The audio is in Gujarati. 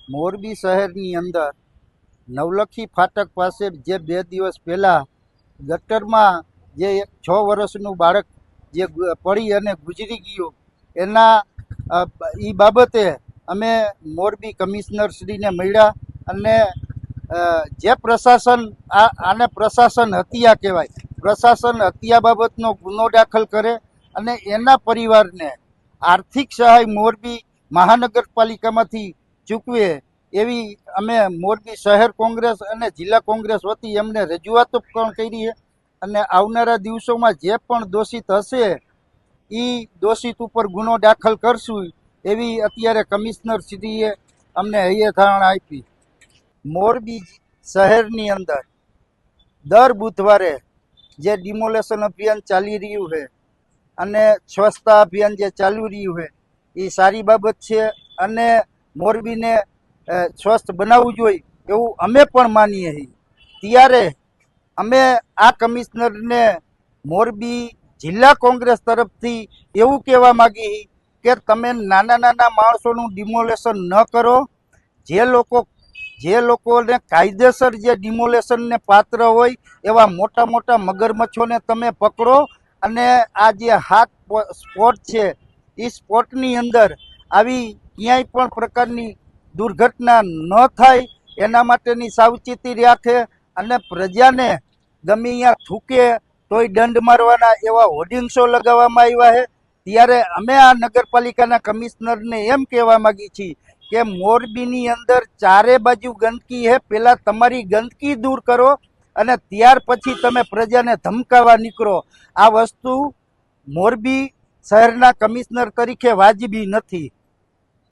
મોરબી શહેરની અંદર નવલખી ફાટક પાસે જે 2 દિવસ પહેલાં ગટરમાં જે 6 વર્ષનું બાળક જે પડી અને ગુજરી ગયું એના એ બાબતે અમે મોરબી કમિશનરશ્રીને મળ્યા અને જે પ્રશાસન આને પ્રશાસન હત્યા કહેવાય, પ્રશાસન હત્યા બાબતનો ગુનો દાખલ કરે અને એના પરિવારને આર્થિક સહાય મોરબી મહાનગરપાલિકામાંથી ચૂકવે એવી અમે મોરબી શહેર કોંગ્રેસ અને જિલ્લા કોંગ્રેસ વતી એમને રજૂઆતો પણ કરી છે અને આવનારા દિવસોમાં જે પણ દોષિત હશે એ દોષિત ઉપર ગુનો દાખલ કરશું એવી અત્યારે કમિશનરશ્રીએ અમને હૈયેધારણા આપી. મોરબી શહેરની અંદર દર બુધવારે જે ડિમોલેશન અભિયાન ચાલી રહ્યું છે અને સ્વચ્છતા અભિયાન જે ચાલી રહ્યું છે એ સારી બાબત છે અને મોરબીને સ્વસ્થ બનાવવું જોઈએ એવું અમે પણ માનીએ છીએ. ત્યારે અમે આ કમિશનરને મોરબી જિલ્લા કોંગ્રેસ તરફથી એવું કહેવા માગીએ કે તમે નાના નાના માણસોનું ડિમોલેશન ન કરો. જે લોકોને કાયદેસર જે ડિમોલેશનને પાત્ર હોય એવા મોટા મોટા મગરમચ્છોને તમે પકડો અને આ જે હાટ સ્પોટ છે એ સ્પોટની અંદર આવી ક્યાંય પણ પ્રકારની દુર્ઘટના ન થાય એના માટેની સાવચેતી રાખે અને પ્રજાને ગમે અહીંયા થૂકે તોય દંડ મારવાના એવા હોર્ડિંગ્સો લગાવવામાં આવ્યા છે. ત્યારે અમે આ નગરપાલિકાના કમિશનરને એમ કહેવા માગીએ છીએ કે મોરબીની અંદર ચારે બાજુ ગંદકી છે, પહેલાં તમારી ગંદકી દૂર કરો અને ત્યાર પછી તમે પ્રજાને ધમકાવવા નીકળો. આ વસ્તુ મોરબી શહેરના કમિશનર તરીકે વાજબી નથી.